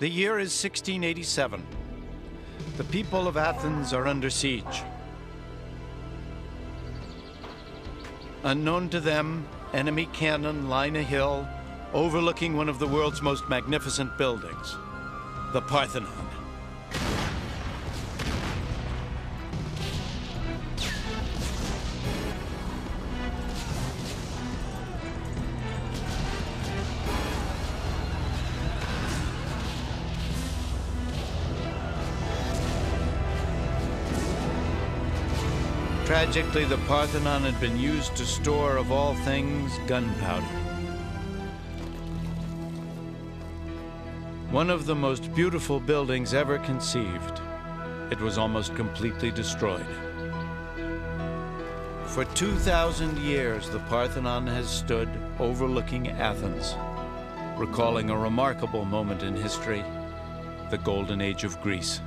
The year is 1687. The people of Athens are under siege. Unknown to them, enemy cannon line a hill overlooking one of the world's most magnificent buildings, the Parthenon. Tragically, the Parthenon had been used to store, of all things, gunpowder. One of the most beautiful buildings ever conceived, it was almost completely destroyed. For 2,000 years, the Parthenon has stood overlooking Athens, recalling a remarkable moment in history, the Golden Age of Greece.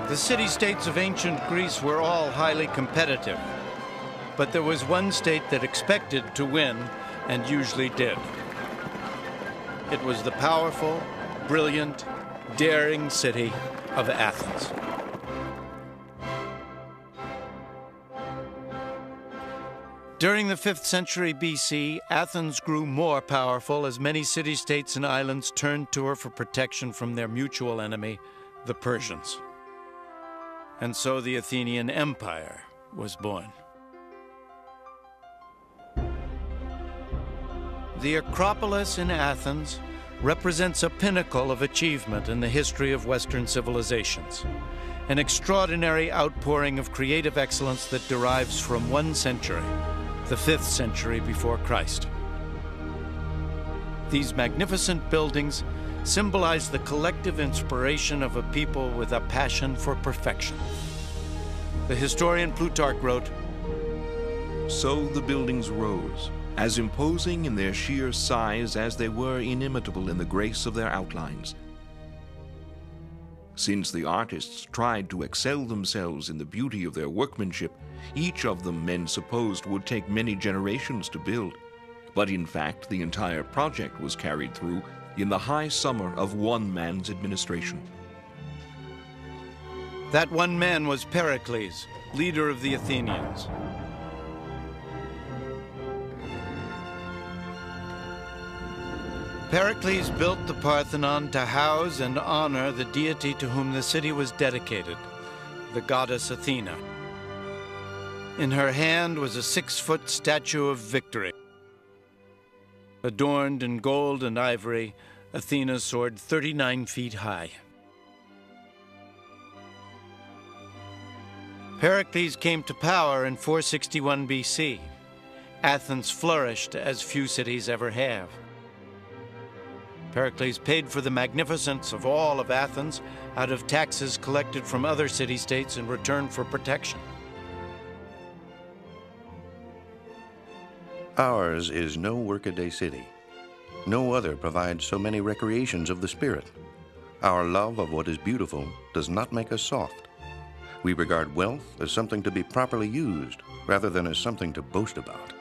The city-states of ancient Greece were all highly competitive, but there was one state that expected to win and usually did. It was the powerful, brilliant, daring city of Athens. During the 5th century BC, Athens grew more powerful as many city-states and islands turned to her for protection from their mutual enemy, the Persians. And so the Athenian Empire was born. The Acropolis in Athens represents a pinnacle of achievement in the history of Western civilizations, an extraordinary outpouring of creative excellence that derives from one century, the 5th century before Christ. These magnificent buildings symbolize the collective inspiration of a people with a passion for perfection. The historian Plutarch wrote, "So the buildings rose, as imposing in their sheer size as they were inimitable in the grace of their outlines. Since the artists tried to excel themselves in the beauty of their workmanship, each of them men supposed would take many generations to build. But in fact, the entire project was carried through in the high summer of one man's administration." That one man was Pericles, leader of the Athenians. Pericles built the Parthenon to house and honor the deity to whom the city was dedicated, the goddess Athena. In her hand was a 6-foot statue of Victory. Adorned in gold and ivory, Athena soared 39 feet high. Pericles came to power in 461 BC. Athens flourished as few cities ever have. Pericles paid for the magnificence of all of Athens out of taxes collected from other city-states in return for protection. Ours is no workaday city. No other provides so many recreations of the spirit. Our love of what is beautiful does not make us soft. We regard wealth as something to be properly used rather than as something to boast about.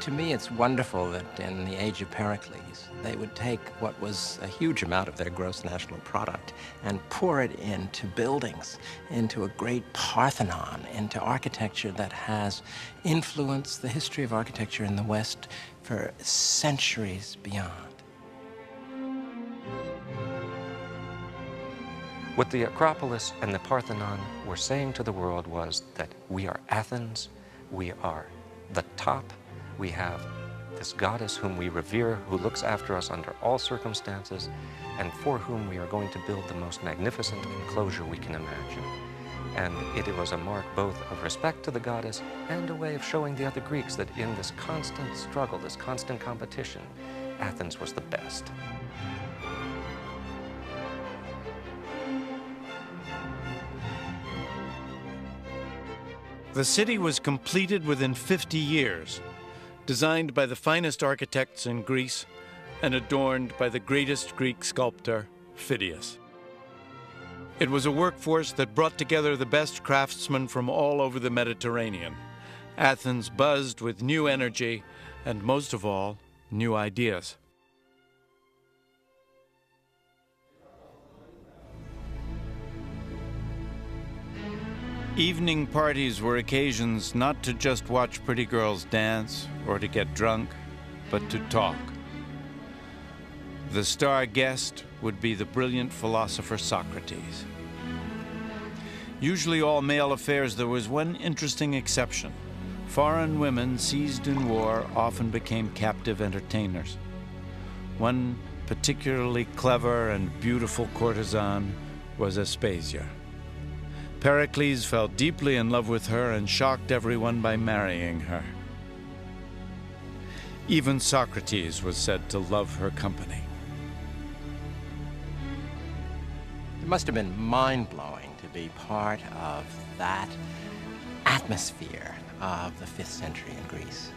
To me, it's wonderful that in the age of Pericles, they would take what was a huge amount of their gross national product and pour it into buildings, into a great Parthenon, into architecture that has influenced the history of architecture in the West for centuries beyond. What the Acropolis and the Parthenon were saying to the world was that we are Athens, we are the top, we have the this goddess whom we revere, who looks after us under all circumstances, and for whom we are going to build the most magnificent enclosure we can imagine. And it was a mark both of respect to the goddess and a way of showing the other Greeks that in this constant struggle, this constant competition, Athens was the best. The city was completed within 50 years, designed by the finest architects in Greece and adorned by the greatest Greek sculptor, Phidias. It was a workforce that brought together the best craftsmen from all over the Mediterranean. Athens buzzed with new energy and, most of all, new ideas. Evening parties were occasions not to just watch pretty girls dance or to get drunk, but to talk. The star guest would be the brilliant philosopher Socrates. Usually all male affairs, there was one interesting exception. Foreign women seized in war often became captive entertainers. One particularly clever and beautiful courtesan was Aspasia. Pericles fell deeply in love with her and shocked everyone by marrying her. Even Socrates was said to love her company. It must have been mind-blowing to be part of that atmosphere of the 5th century in Greece.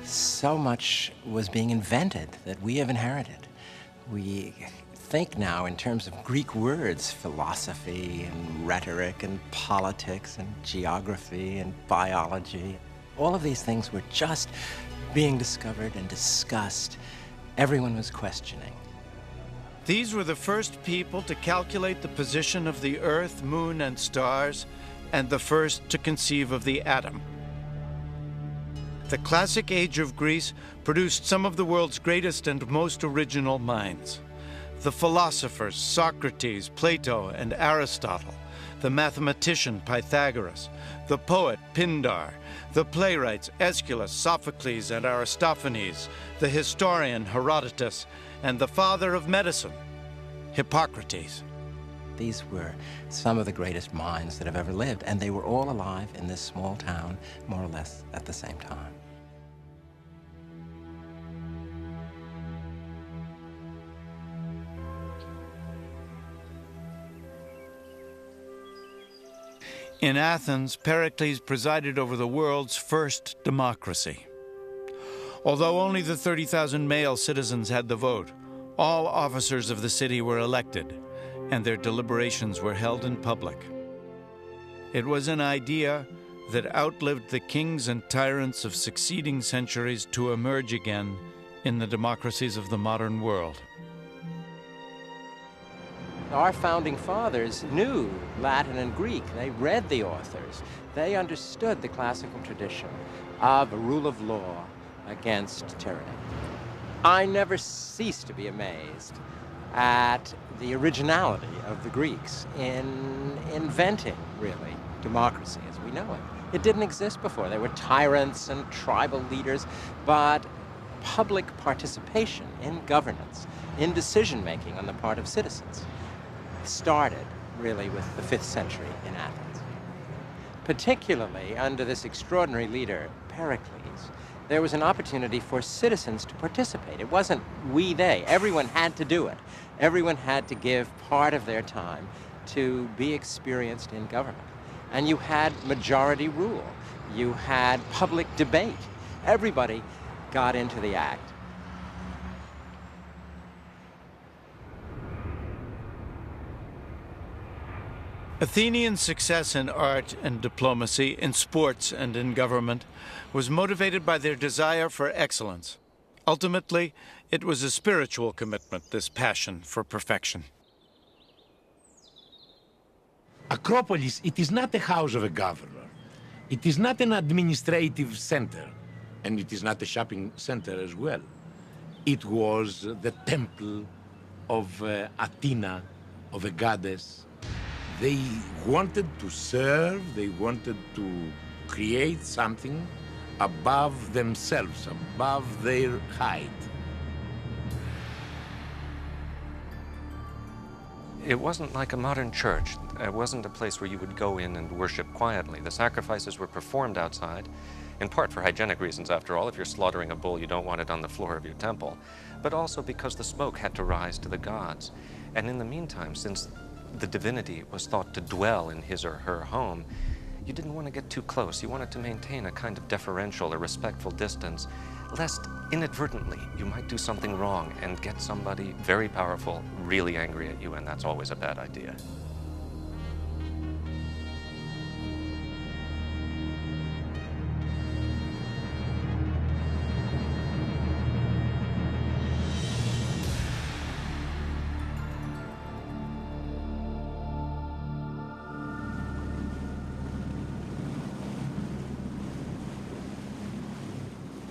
So much was being invented that we have inherited. We think now in terms of Greek words, philosophy and rhetoric and politics and geography and biology. All of these things were just being discovered and discussed. Everyone was questioning. These were the first people to calculate the position of the Earth, Moon, and stars, and the first to conceive of the atom. The classic age of Greece produced some of the world's greatest and most original minds. The philosophers Socrates, Plato, and Aristotle, the mathematician Pythagoras, the poet Pindar, the playwrights Aeschylus, Sophocles, and Aristophanes, the historian Herodotus, and the father of medicine, Hippocrates. These were some of the greatest minds that have ever lived, and they were all alive in this small town, more or less at the same time. In Athens, Pericles presided over the world's first democracy. Although only the 30,000 male citizens had the vote, all officers of the city were elected, and their deliberations were held in public. It was an idea that outlived the kings and tyrants of succeeding centuries to emerge again in the democracies of the modern world. Our founding fathers knew Latin and Greek. They read the authors. They understood the classical tradition of a rule of law against tyranny. I never cease to be amazed at the originality of the Greeks in inventing, really, democracy as we know it. It didn't exist before. There were tyrants and tribal leaders, but public participation in governance, in decision-making on the part of citizens, started really with the 5th century in Athens. Particularly under this extraordinary leader, Pericles, there was an opportunity for citizens to participate. It wasn't we, they. Everyone had to do it. Everyone had to give part of their time to be experienced in government. And you had majority rule. You had public debate. Everybody got into the act. Athenian success in art and diplomacy, in sports and in government, was motivated by their desire for excellence. Ultimately, it was a spiritual commitment, this passion for perfection. Acropolis, it is not the house of a governor. It is not an administrative center, and it is not a shopping center as well. It was the temple of Athena, of a goddess. They wanted to serve, they wanted to create something above themselves, above their height. It wasn't like a modern church. It wasn't a place where you would go in and worship quietly. The sacrifices were performed outside, in part for hygienic reasons, after all. If you're slaughtering a bull, you don't want it on the floor of your temple, but also because the smoke had to rise to the gods. And in the meantime, since the divinity was thought to dwell in his or her home, you didn't want to get too close. You wanted to maintain a kind of deferential or respectful distance, lest inadvertently you might do something wrong and get somebody very powerful really angry at you, and that's always a bad idea.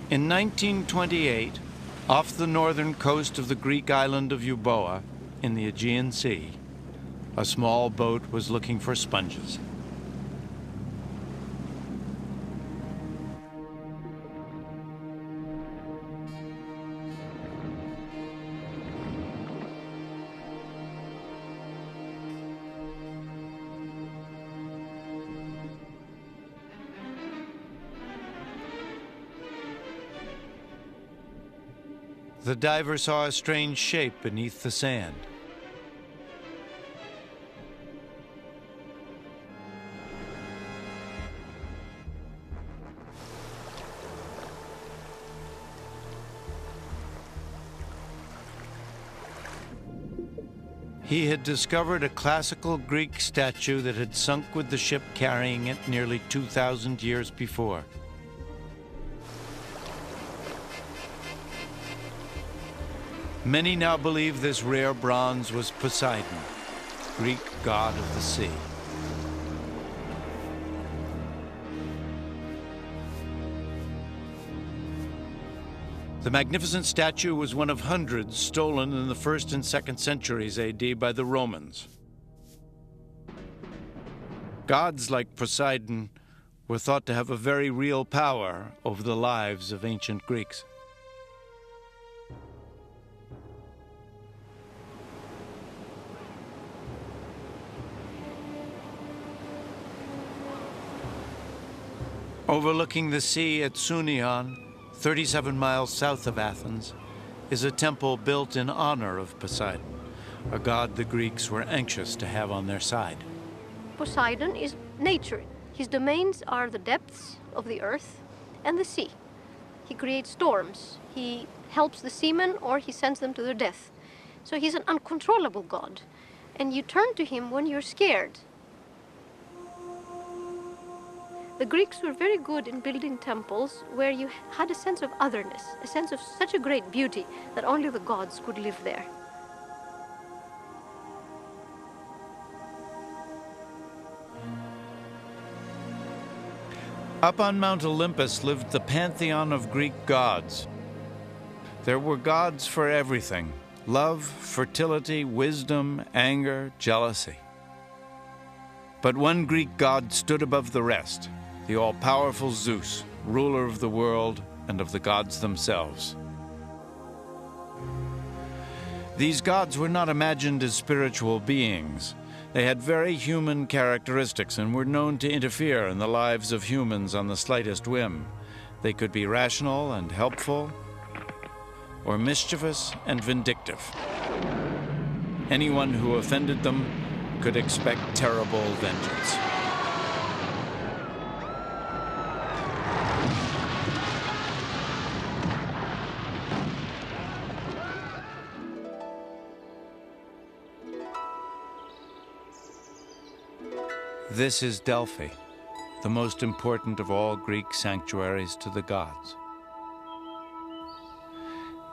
In 1928, off the northern coast of the Greek island of Euboea, in the Aegean Sea, a small boat was looking for sponges. The diver saw a strange shape beneath the sand. He had discovered a classical Greek statue that had sunk with the ship carrying it nearly 2,000 years before. Many now believe this rare bronze was Poseidon, Greek god of the sea. The magnificent statue was one of hundreds stolen in the 1st and 2nd centuries AD by the Romans. Gods like Poseidon were thought to have a very real power over the lives of ancient Greeks. Overlooking the sea at Sunion, 37 miles south of Athens, is a temple built in honor of Poseidon, a god the Greeks were anxious to have on their side. Poseidon is nature. His domains are the depths of the earth and the sea. He creates storms. He helps the seamen or he sends them to their death. So he's an uncontrollable god. And you turn to him when you're scared. The Greeks were very good in building temples where you had a sense of otherness, a sense of such a great beauty that only the gods could live there. Up on Mount Olympus lived the pantheon of Greek gods. There were gods for everything: love, fertility, wisdom, anger, jealousy. But one Greek god stood above the rest: the all-powerful Zeus, ruler of the world and of the gods themselves. These gods were not imagined as spiritual beings. They had very human characteristics and were known to interfere in the lives of humans on the slightest whim. They could be rational and helpful, or mischievous and vindictive. Anyone who offended them could expect terrible vengeance. This is Delphi, the most important of all Greek sanctuaries to the gods.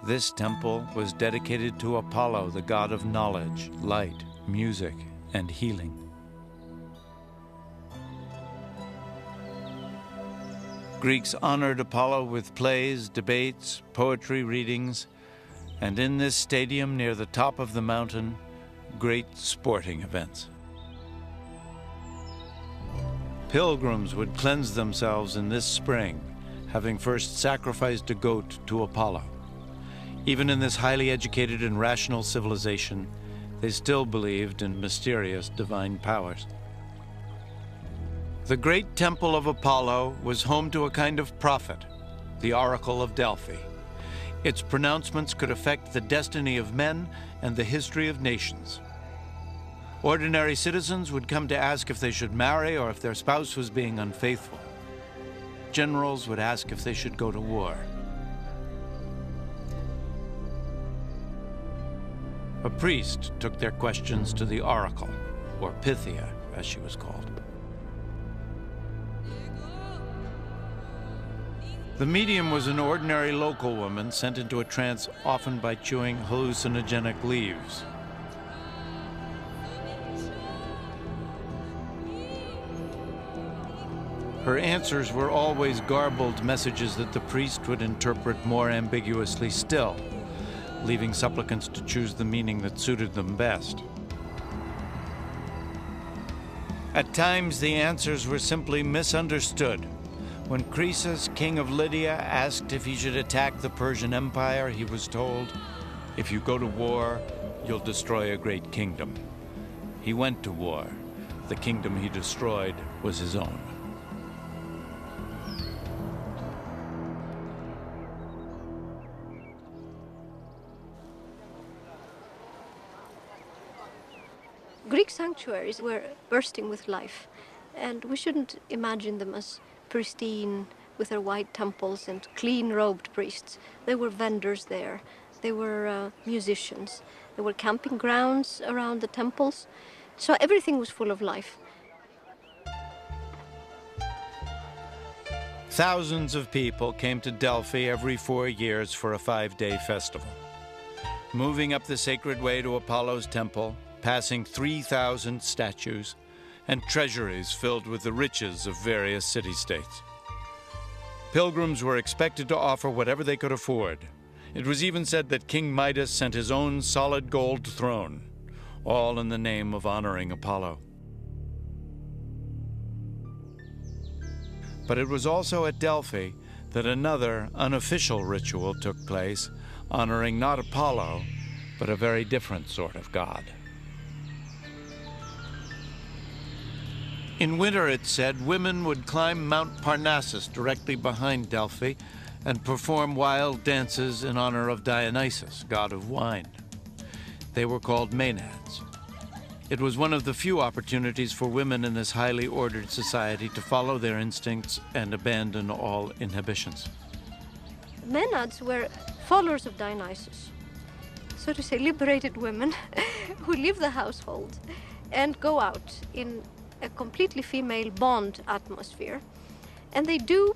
This temple was dedicated to Apollo, the god of knowledge, light, music, and healing. Greeks honored Apollo with plays, debates, poetry readings, and in this stadium near the top of the mountain, great sporting events. Pilgrims would cleanse themselves in this spring, having first sacrificed a goat to Apollo. Even in this highly educated and rational civilization, they still believed in mysterious divine powers. The great temple of Apollo was home to a kind of prophet, the Oracle of Delphi. Its pronouncements could affect the destiny of men and the history of nations. Ordinary citizens would come to ask if they should marry or if their spouse was being unfaithful. Generals would ask if they should go to war. A priest took their questions to the oracle, or Pythia, as she was called. The medium was an ordinary local woman sent into a trance often by chewing hallucinogenic leaves. Her answers were always garbled messages that the priest would interpret more ambiguously still, leaving supplicants to choose the meaning that suited them best. At times, the answers were simply misunderstood. When Croesus, king of Lydia, asked if he should attack the Persian Empire, he was told, "If you go to war, you'll destroy a great kingdom." He went to war. The kingdom he destroyed was his own. Greek sanctuaries were bursting with life, and we shouldn't imagine them as pristine with their white temples and clean-robed priests. There were vendors there, there were musicians, there were camping grounds around the temples, so everything was full of life. Thousands of people came to Delphi every 4 years for a 5-day festival. Moving up the sacred way to Apollo's temple, passing 3,000 statues, and treasuries filled with the riches of various city-states. Pilgrims were expected to offer whatever they could afford. It was even said that King Midas sent his own solid gold throne, all in the name of honoring Apollo. But it was also at Delphi that another unofficial ritual took place, honoring not Apollo, but a very different sort of god. In winter, it said, women would climb Mount Parnassus directly behind Delphi and perform wild dances in honor of Dionysus, god of wine. They were called Maenads. It was one of the few opportunities for women in this highly ordered society to follow their instincts and abandon all inhibitions. Maenads were followers of Dionysus, so to say, liberated women who leave the household and go out in a completely female bond atmosphere. And they do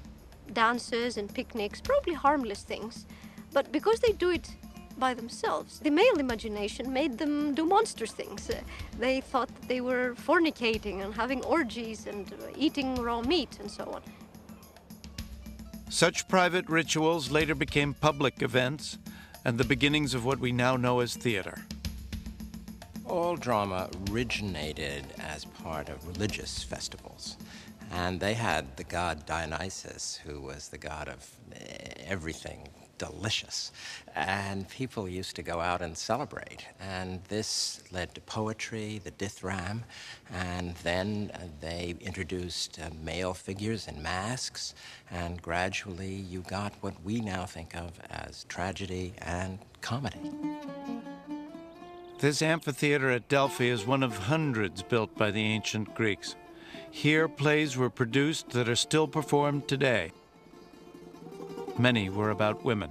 dances and picnics, probably harmless things, but because they do it by themselves, the male imagination made them do monster things. They thought that they were fornicating and having orgies and eating raw meat and so on. Such private rituals later became public events and the beginnings of what we now know as theater. All drama originated as part of religious festivals. And they had the god Dionysus, who was the god of everything delicious. And people used to go out and celebrate. And this led to poetry, the dithram, and then they introduced male figures in masks, and gradually you got what we now think of as tragedy and comedy. This amphitheater at Delphi is one of hundreds built by the ancient Greeks. Here, plays were produced that are still performed today. Many were about women.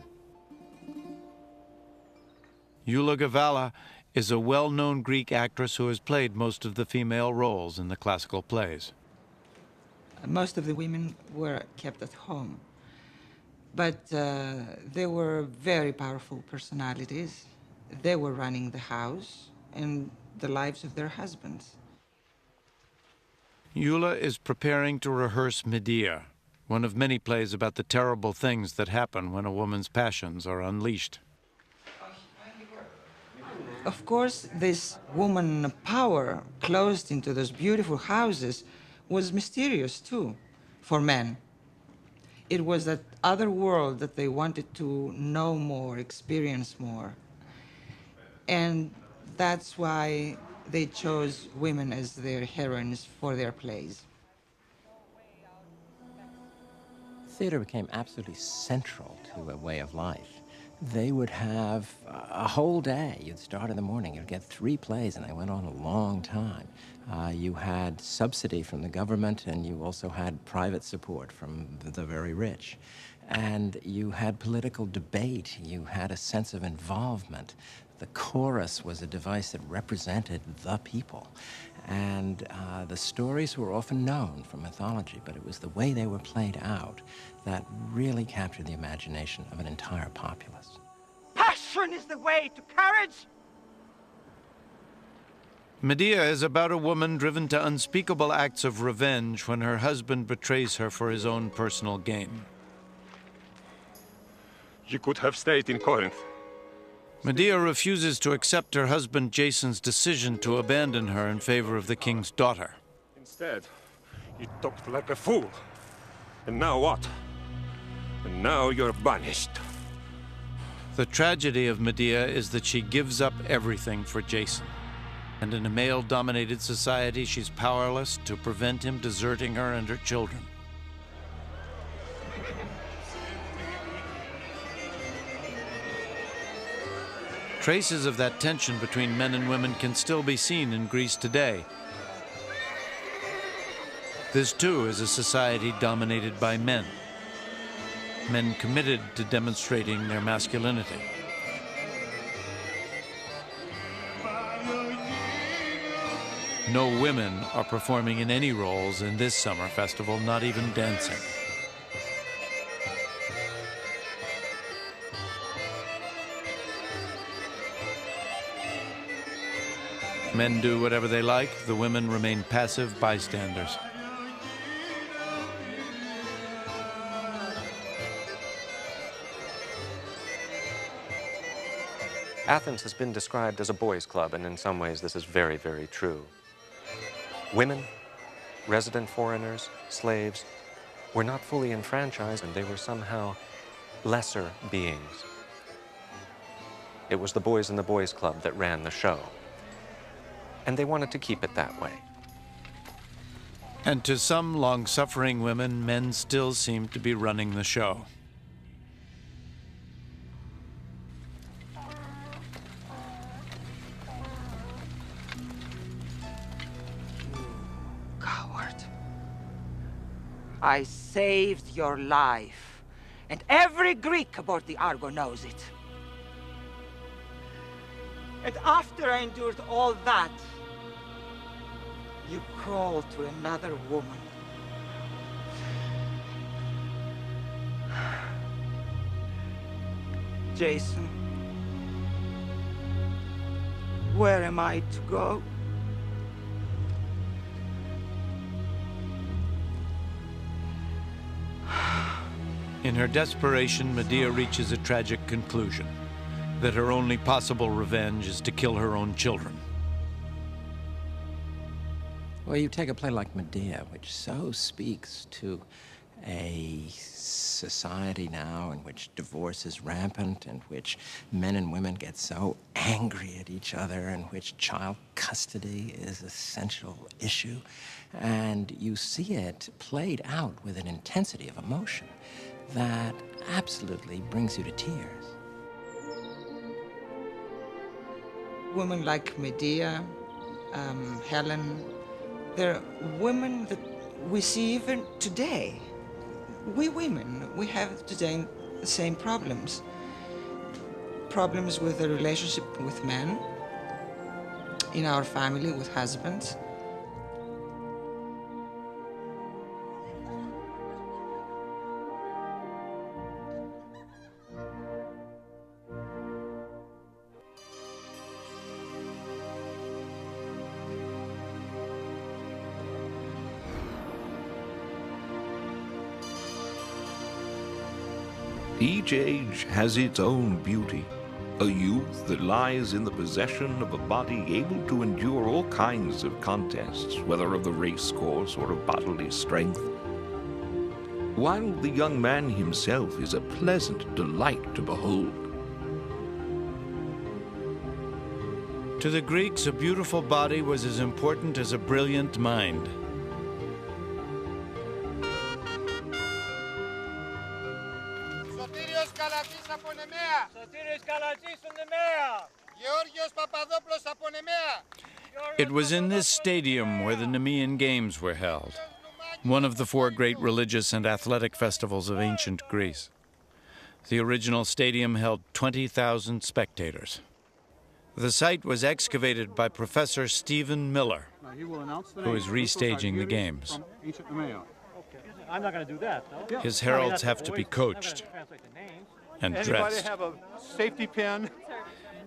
Elagabalus is a well-known Greek actress who has played most of the female roles in the classical plays. Most of the women were kept at home, but they were very powerful personalities. They were running the house and the lives of their husbands. Eula is preparing to rehearse Medea, one of many plays about the terrible things that happen when a woman's passions are unleashed. Of course, this woman power closed into those beautiful houses was mysterious too for men. It was that other world that they wanted to know more, experience more. And that's why they chose women as their heroines for their plays. Theater became absolutely central to a way of life. They would have a whole day. You'd start in the morning, you'd get 3 plays, and they went on a long time. You had subsidy from the government, and you also had private support from the very rich. And you had political debate. You had a sense of involvement. The chorus was a device that represented the people. And the stories were often known from mythology, but it was the way they were played out that really captured the imagination of an entire populace. Passion is the way to courage! Medea is about a woman driven to unspeakable acts of revenge when her husband betrays her for his own personal gain. You could have stayed in Corinth. Medea refuses to accept her husband Jason's decision to abandon her in favor of the king's daughter. Instead, you talked like a fool. And now what? And now you're banished. The tragedy of Medea is that she gives up everything for Jason. And in a male-dominated society, she's powerless to prevent him deserting her and her children. Traces of that tension between men and women can still be seen in Greece today. This, too, is a society dominated by men. Men committed to demonstrating their masculinity. No women are performing in any roles in this summer festival, not even dancing. Men do whatever they like, the women remain passive bystanders. Athens has been described as a boys' club, and in some ways this is very, very true. Women, resident foreigners, slaves, were not fully enfranchised, and they were somehow lesser beings. It was the boys in the boys' club that ran the show. And they wanted to keep it that way. And to some long-suffering women, men still seem to be running the show. Coward. I saved your life, and every Greek aboard the Argo knows it. And after I endured all that, you crawl to another woman. Jason, where am I to go? In her desperation, Medea reaches a tragic conclusion, that her only possible revenge is to kill her own children. Well, you take a play like Medea, which so speaks to a society now in which divorce is rampant, in which men and women get so angry at each other, in which child custody is an essential issue. And you see it played out with an intensity of emotion that absolutely brings you to tears. Women like Medea, Helen, they're women that we see even today. We women, we have today the same problems. Problems with the relationship with men, in our family with husbands. Each age has its own beauty. A youth that lies in the possession of a body able to endure all kinds of contests, whether of the race course or of bodily strength. while the young man himself is a pleasant delight to behold. To the Greeks, a beautiful body was as important as a brilliant mind. Sotirios Kalatis από Νεμαία. Sotirios Kalatis από Νεμαία. Georgios Papadopoulos από Νεμαία. It was in this stadium where the Nemean Games were held, one of the four great religious and athletic festivals of ancient Greece. The original stadium held 20,000 spectators. The site was excavated by Professor Stephen Miller, who is restaging the games. I'm not going to do that. No? His heralds have to be coached and dressed. Anybody have a safety pin?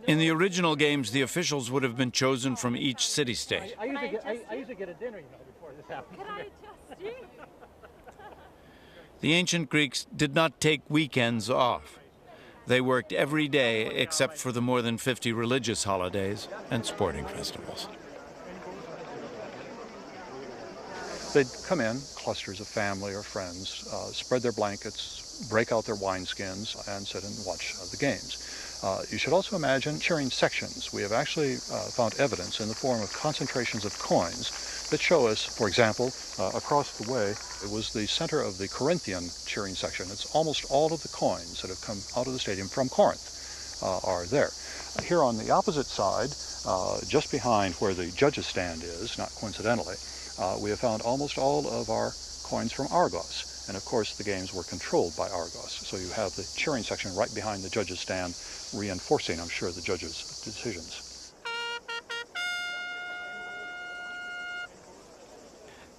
In the original games, the officials would have been chosen from each city-state. I usually get a dinner, before this happens. Can I just see? The ancient Greeks did not take weekends off. They worked every day except for the more than 50 religious holidays and sporting festivals. They'd come in, clusters of family or friends, spread their blankets, break out their wineskins, and sit and watch the games. You should also imagine cheering sections. We have actually found evidence in the form of concentrations of coins that show us, for example, across the way, it was the center of the Corinthian cheering section. It's almost all of the coins that have come out of the stadium from Corinth are there. Here on the opposite side, just behind where the judges' stand is, not coincidentally, we have found almost all of our coins from Argos. And of course, the games were controlled by Argos. So you have the cheering section right behind the judges' stand, reinforcing, I'm sure, the judges' decisions.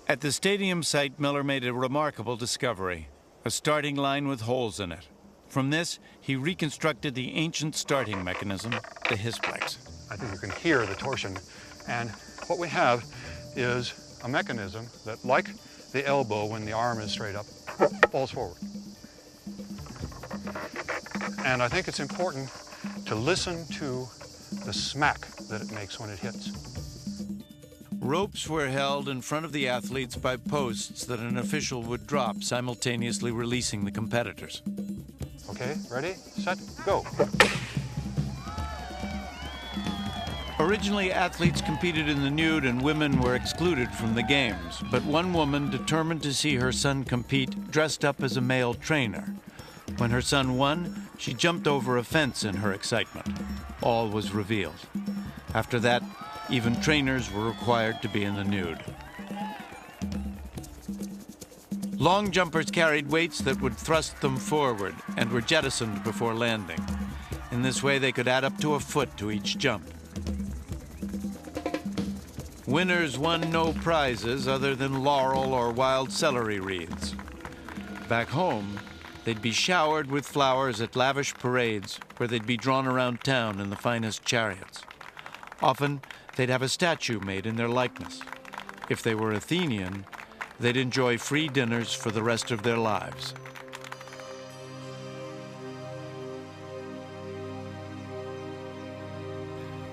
At the stadium site, Miller made a remarkable discovery, a starting line with holes in it. From this, he reconstructed the ancient starting mechanism, the hisplex. I think you can hear the torsion. And what we have is a mechanism that, like the elbow when the arm is straight up, falls forward. And I think it's important to listen to the smack that it makes when it hits. Ropes were held in front of the athletes by posts that an official would drop, simultaneously releasing the competitors. Okay, ready, set, go. Originally, athletes competed in the nude and women were excluded from the games. But one woman, determined to see her son compete, dressed up as a male trainer. When her son won, she jumped over a fence in her excitement. All was revealed. After that, even trainers were required to be in the nude. Long jumpers carried weights that would thrust them forward and were jettisoned before landing. In this way, they could add up to a foot to each jump. Winners won no prizes other than laurel or wild celery wreaths. Back home, they'd be showered with flowers at lavish parades where they'd be drawn around town in the finest chariots. Often, they'd have a statue made in their likeness. If they were Athenian, they'd enjoy free dinners for the rest of their lives.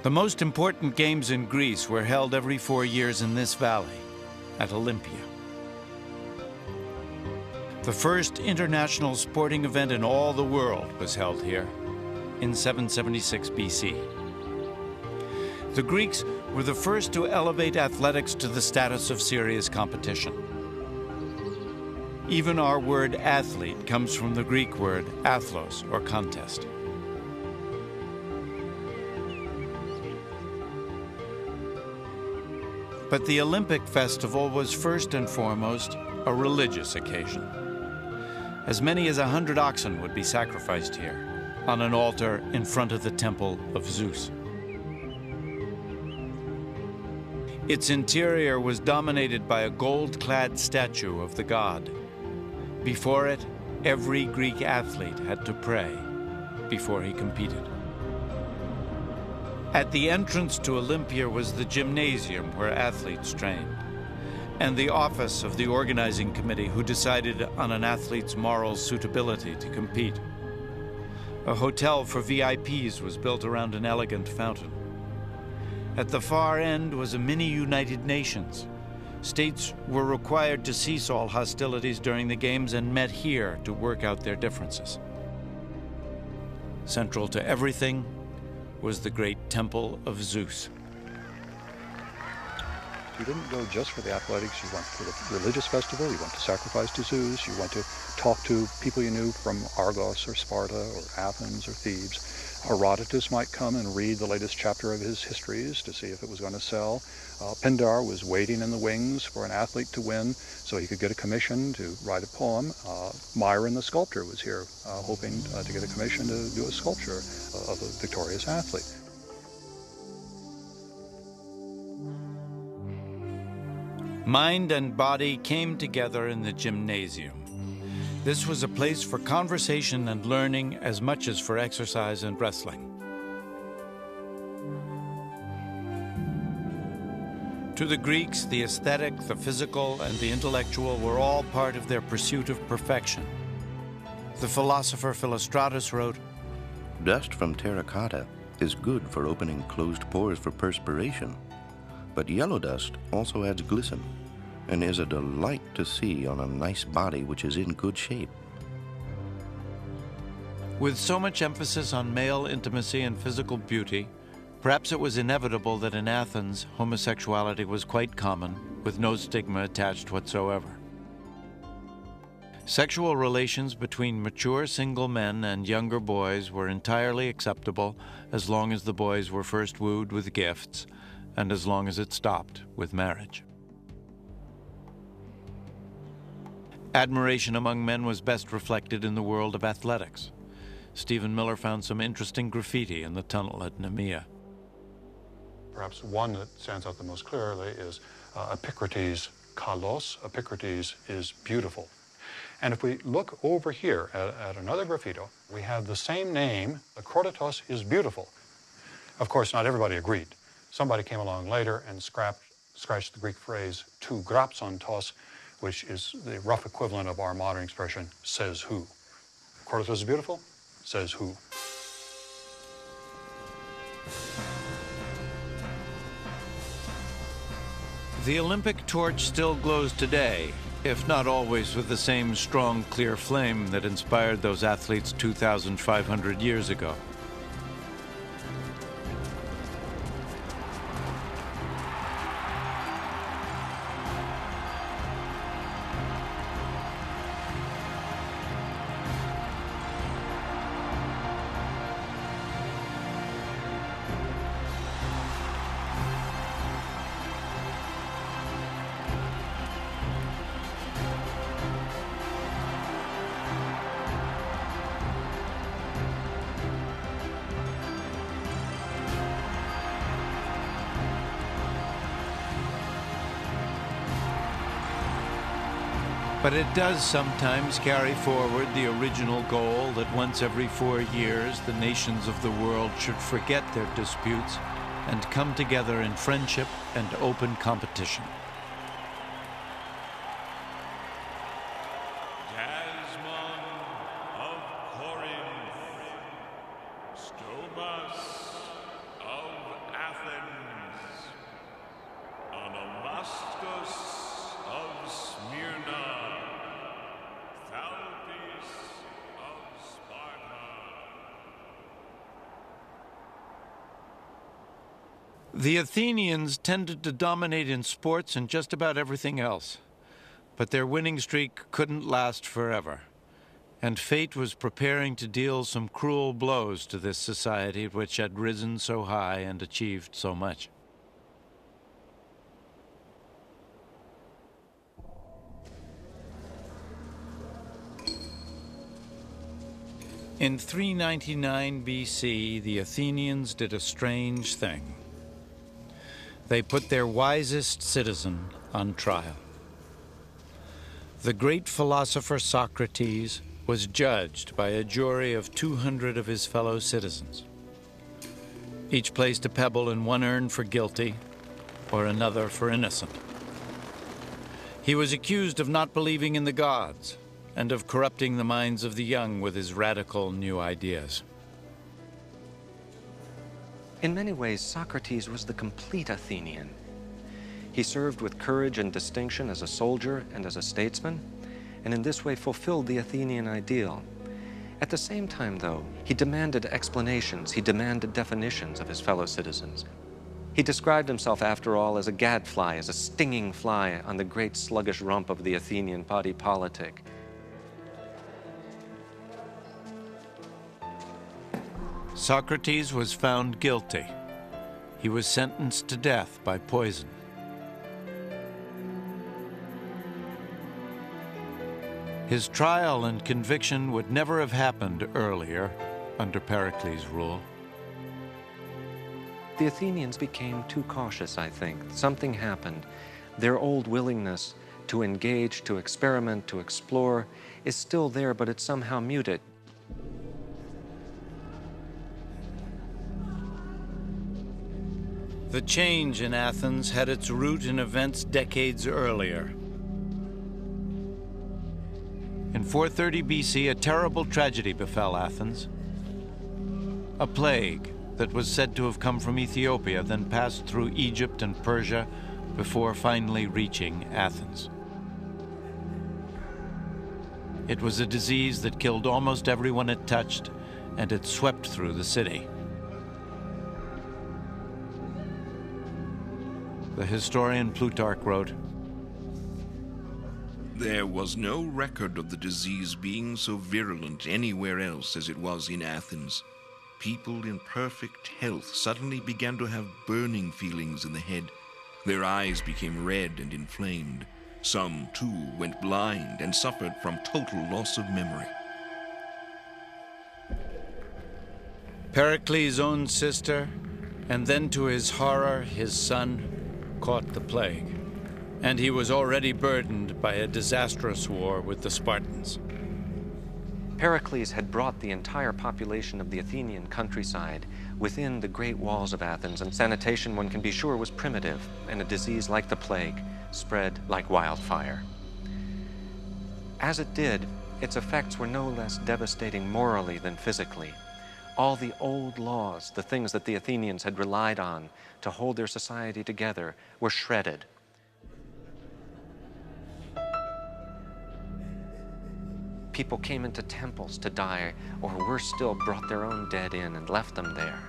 The most important games in Greece were held every 4 years in this valley, at Olympia. The first international sporting event in all the world was held here in 776 BC. The Greeks were the first to elevate athletics to the status of serious competition. Even our word athlete comes from the Greek word athlos, or contest. But the Olympic festival was first and foremost a religious occasion. As many as 100 oxen would be sacrificed here, on an altar in front of the temple of Zeus. Its interior was dominated by a gold-clad statue of the god. Before it, every Greek athlete had to pray before he competed. At the entrance to Olympia was the gymnasium where athletes trained, and the office of the organizing committee who decided on an athlete's moral suitability to compete. A hotel for VIPs was built around an elegant fountain. At the far end was a mini United Nations, States were required to cease all hostilities during the games and met here to work out their differences. Central to everything was the great temple of Zeus. You didn't go just for the athletics. You went for the religious festival. You went to sacrifice to Zeus. You went to talk to people you knew from Argos or Sparta or Athens or Thebes. Herodotus might come and read the latest chapter of his histories to see if it was going to sell. Pindar was waiting in the wings for an athlete to win so he could get a commission to write a poem. Myron the sculptor was here hoping to get a commission to do a sculpture of a victorious athlete. Mind and body came together in the gymnasium. This was a place for conversation and learning as much as for exercise and wrestling. To the Greeks, the aesthetic, the physical, and the intellectual were all part of their pursuit of perfection. The philosopher Philostratus wrote, "Dust from terracotta is good for opening closed pores for perspiration, but yellow dust also adds glisten and is a delight to see on a nice body which is in good shape." With so much emphasis on male intimacy and physical beauty, perhaps it was inevitable that in Athens, homosexuality was quite common, with no stigma attached whatsoever. Sexual relations between mature single men and younger boys were entirely acceptable as long as the boys were first wooed with gifts and as long as it stopped with marriage. Admiration among men was best reflected in the world of athletics. Stephen Miller found some interesting graffiti in the tunnel at Nemea. Perhaps one that stands out the most clearly is Epicrates' kalos. Epicrates is beautiful. And if we look over here at another graffito, we have the same name, Akrotatos is beautiful. Of course, not everybody agreed. Somebody came along later and scratched the Greek phrase to grapsontos, which is the rough equivalent of our modern expression, says who. Akrotatos is beautiful, says who. The Olympic torch still glows today, if not always with the same strong, clear flame that inspired those athletes 2,500 years ago. But it does sometimes carry forward the original goal that once every 4 years the nations of the world should forget their disputes and come together in friendship and open competition. Jasmine of Corinth, Stomas of Athens, Onomastos of Smyrna, Thalpis of Sparta. The Athenians tended to dominate in sports and just about everything else. But their winning streak couldn't last forever. And fate was preparing to deal some cruel blows to this society which had risen so high and achieved so much. In 399 BC, the Athenians did a strange thing. They put their wisest citizen on trial. The great philosopher Socrates was judged by a jury of 200 of his fellow citizens. Each placed a pebble in one urn for guilty, or another for innocent. He was accused of not believing in the gods, and of corrupting the minds of the young with his radical new ideas. In many ways, Socrates was the complete Athenian. He served with courage and distinction as a soldier and as a statesman, and in this way fulfilled the Athenian ideal. At the same time, though, he demanded explanations, he demanded definitions of his fellow citizens. He described himself, after all, as a gadfly, as a stinging fly on the great sluggish rump of the Athenian body politic. Socrates was found guilty. He was sentenced to death by poison. His trial and conviction would never have happened earlier under Pericles' rule. The Athenians became too cautious, I think. Something happened. Their old willingness to engage, to experiment, to explore is still there, but it's somehow muted. The change in Athens had its root in events decades earlier. In 430 BC, a terrible tragedy befell Athens. A plague that was said to have come from Ethiopia, then passed through Egypt and Persia before finally reaching Athens. It was a disease that killed almost everyone it touched, and it swept through the city. The historian Plutarch wrote, "There was no record of the disease being so virulent anywhere else as it was in Athens. People in perfect health suddenly began to have burning feelings in the head. Their eyes became red and inflamed. Some, too, went blind and suffered from total loss of memory." Pericles' own sister, and then to his horror, his son, caught the plague, and he was already burdened by a disastrous war with the Spartans. Pericles had brought the entire population of the Athenian countryside within the great walls of Athens, and sanitation, one can be sure, was primitive, and a disease like the plague spread like wildfire. As it did, its effects were no less devastating morally than physically. All the old laws, the things that the Athenians had relied on to hold their society together, were shredded. People came into temples to die, or worse still, brought their own dead in and left them there.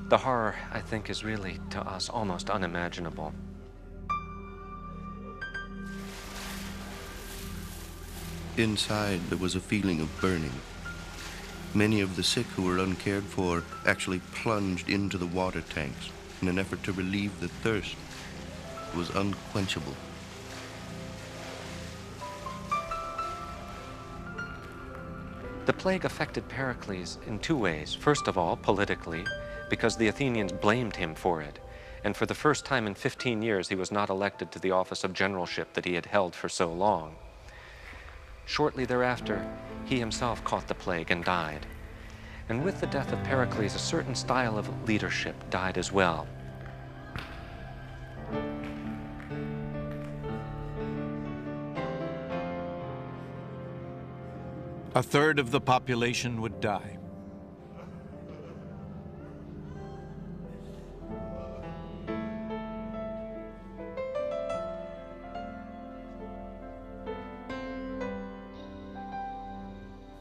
The horror, I think, is really, to us, almost unimaginable. Inside, there was a feeling of burning. Many of the sick who were uncared for actually plunged into the water tanks in an effort to relieve the thirst. It was unquenchable. The plague affected Pericles in two ways. First of all, politically, because the Athenians blamed him for it. And for the first time in 15 years, he was not elected to the office of generalship that he had held for so long. Shortly thereafter, he himself caught the plague and died. And with the death of Pericles, a certain style of leadership died as well. A third of the population would die.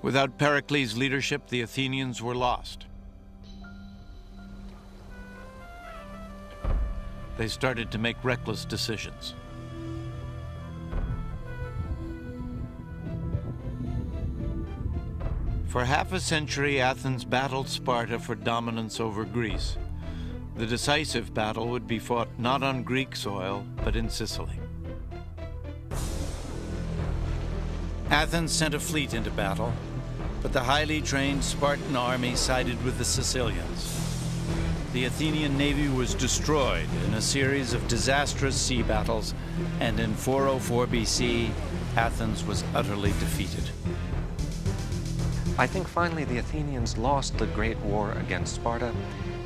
Without Pericles' leadership, the Athenians were lost. They started to make reckless decisions. For half a century, Athens battled Sparta for dominance over Greece. The decisive battle would be fought not on Greek soil, but in Sicily. Athens sent a fleet into battle, but the highly trained Spartan army sided with the Sicilians. The Athenian navy was destroyed in a series of disastrous sea battles, and in 404 BC, Athens was utterly defeated. I think finally the Athenians lost the great war against Sparta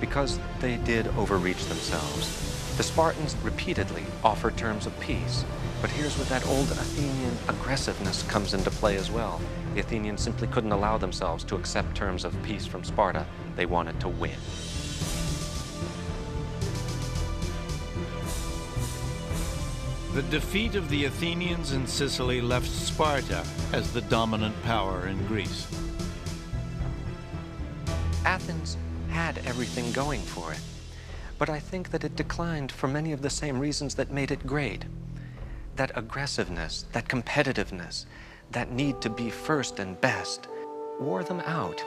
because they did overreach themselves. The Spartans repeatedly offered terms of peace, but here's where that old Athenian aggressiveness comes into play as well. The Athenians simply couldn't allow themselves to accept terms of peace from Sparta. They wanted to win. The defeat of the Athenians in Sicily left Sparta as the dominant power in Greece. Athens had everything going for it, but I think that it declined for many of the same reasons that made it great. That aggressiveness, that competitiveness, that need to be first and best, wore them out.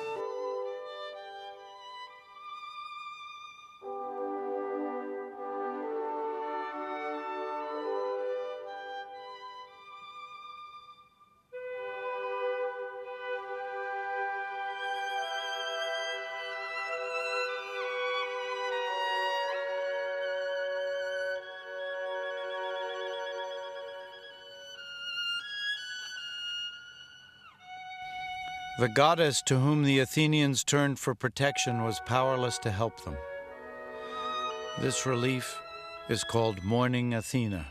The goddess to whom the Athenians turned for protection was powerless to help them. This relief is called Mourning Athena.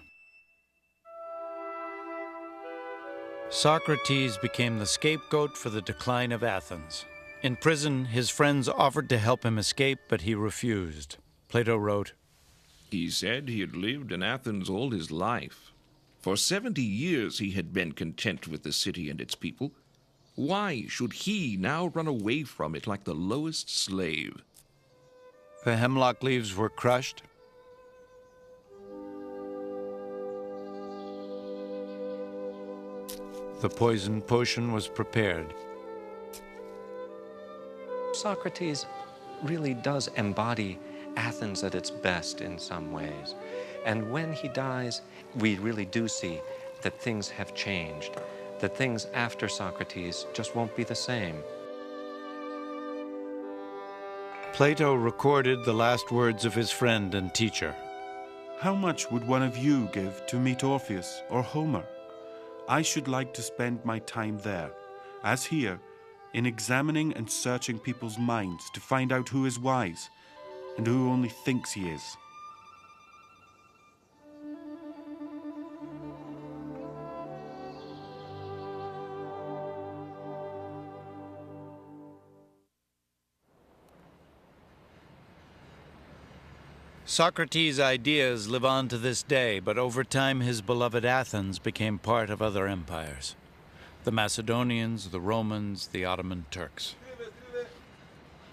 Socrates became the scapegoat for the decline of Athens. In prison, his friends offered to help him escape, but he refused. Plato wrote, He said he had lived in Athens all his life. For 70 years he had been content with the city and its people. Why should he now run away from it like the lowest slave? The hemlock leaves were crushed. The poison potion was prepared. Socrates really does embody Athens at its best in some ways. And when he dies, we really do see that things have changed, that things after Socrates just won't be the same. Plato recorded the last words of his friend and teacher. How much would one of you give to meet Orpheus or Homer? I should like to spend my time there, as here, in examining and searching people's minds to find out who is wise and who only thinks he is. Socrates' ideas live on to this day, but over time his beloved Athens became part of other empires. The Macedonians, the Romans, the Ottoman Turks.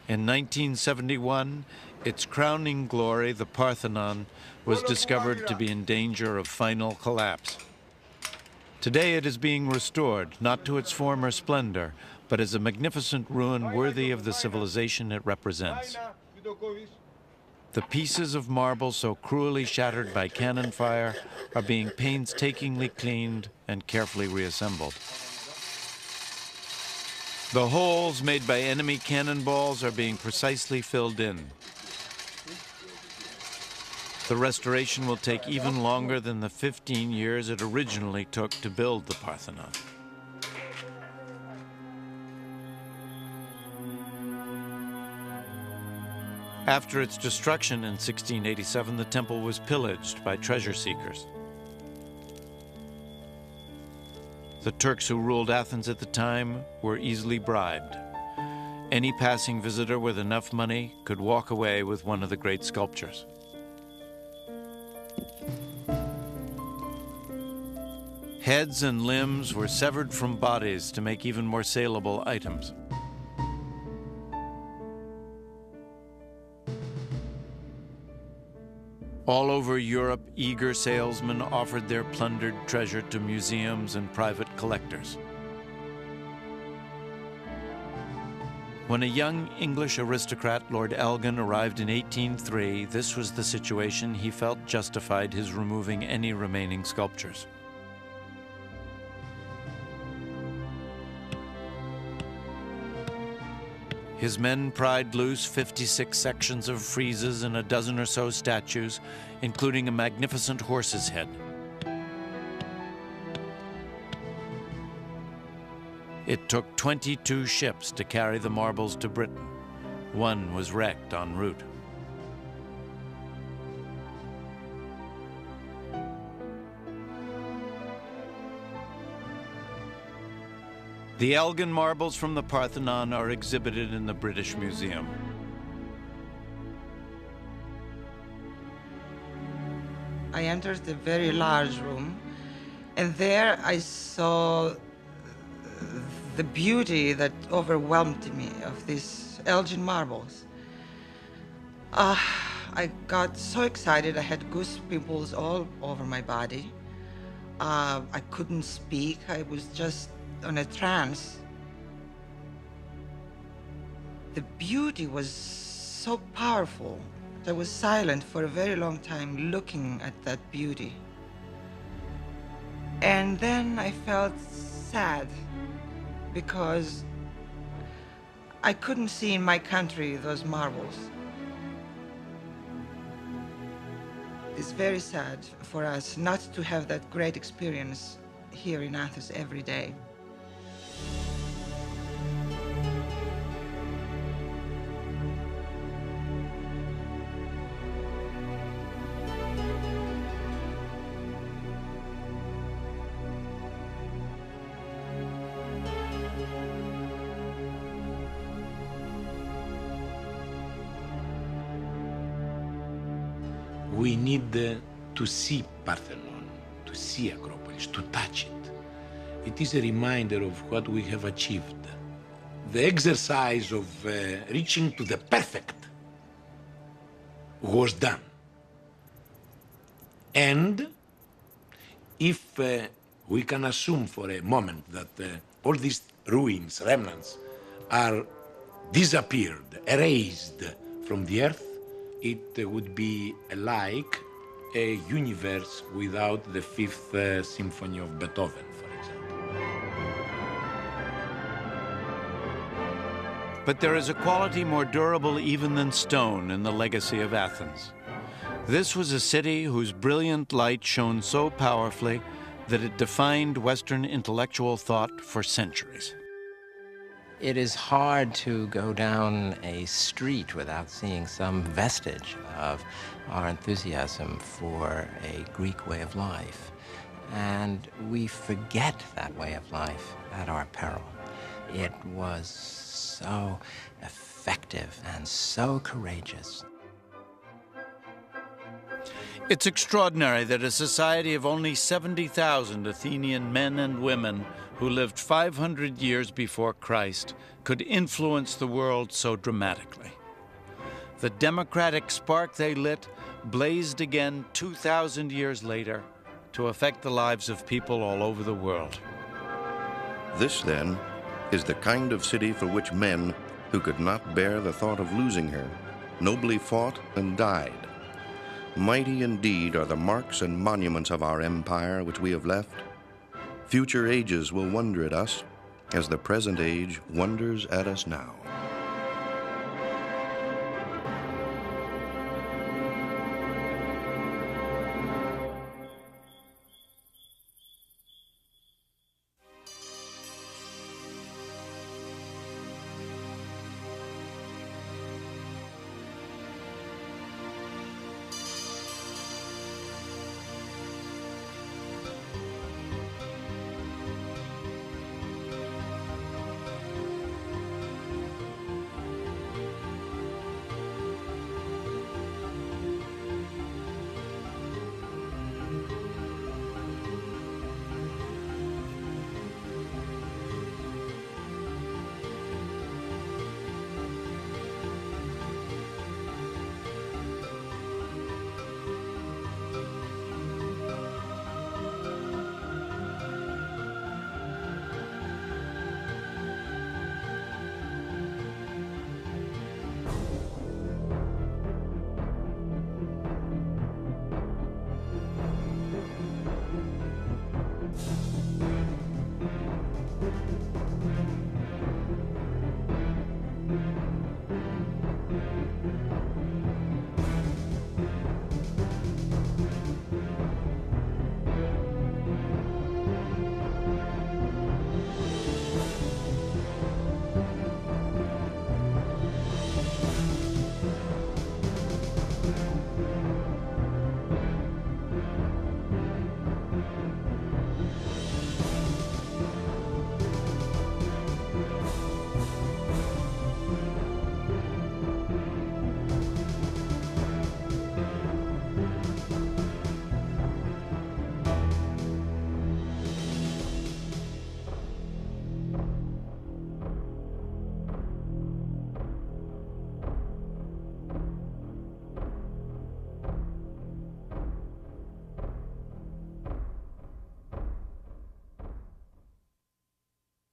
In 1971, its crowning glory, the Parthenon, was discovered to be in danger of final collapse. Today it is being restored, not to its former splendor, but as a magnificent ruin worthy of the civilization it represents. The pieces of marble so cruelly shattered by cannon fire are being painstakingly cleaned and carefully reassembled. The holes made by enemy cannonballs are being precisely filled in. The restoration will take even longer than the 15 years it originally took to build the Parthenon. After its destruction in 1687, the temple was pillaged by treasure seekers. The Turks who ruled Athens at the time were easily bribed. Any passing visitor with enough money could walk away with one of the great sculptures. Heads and limbs were severed from bodies to make even more saleable items. All over Europe, eager salesmen offered their plundered treasure to museums and private collectors. When a young English aristocrat, Lord Elgin, arrived in 1803, this was the situation he felt justified his removing any remaining sculptures. His men pried loose 56 sections of friezes and a dozen or so statues, including a magnificent horse's head. It took 22 ships to carry the marbles to Britain. One was wrecked en route. The Elgin marbles from the Parthenon are exhibited in the British Museum. I entered a very large room, and there I saw the beauty that overwhelmed me of these Elgin marbles. I got so excited, I had goose pimples all over my body. I couldn't speak, I was just on a trance. The beauty was so powerful. I was silent for a very long time looking at that beauty. And then I felt sad because I couldn't see in my country those marbles. It's very sad for us not to have that great experience here in Athens every day. We need to see Parthenon, to see Acropolis, to touch it. It is a reminder of what we have achieved. The exercise of reaching to the perfect was done. And if we can assume for a moment that all these ruins, remnants, are disappeared, erased from the earth, it would be like a universe without the Fifth Symphony of Beethoven, for example. But there is a quality more durable even than stone in the legacy of Athens. This was a city whose brilliant light shone so powerfully that it defined Western intellectual thought for centuries. It is hard to go down a street without seeing some vestige of our enthusiasm for a Greek way of life. And we forget that way of life at our peril. It was so effective and so courageous. It's extraordinary that a society of only 70,000 Athenian men and women who lived 500 years before Christ could influence the world so dramatically. The democratic spark they lit blazed again 2,000 years later to affect the lives of people all over the world. This, then, is the kind of city for which men who could not bear the thought of losing her nobly fought and died. Mighty indeed are the marks and monuments of our empire which we have left. Future ages will wonder at us as the present age wonders at us now.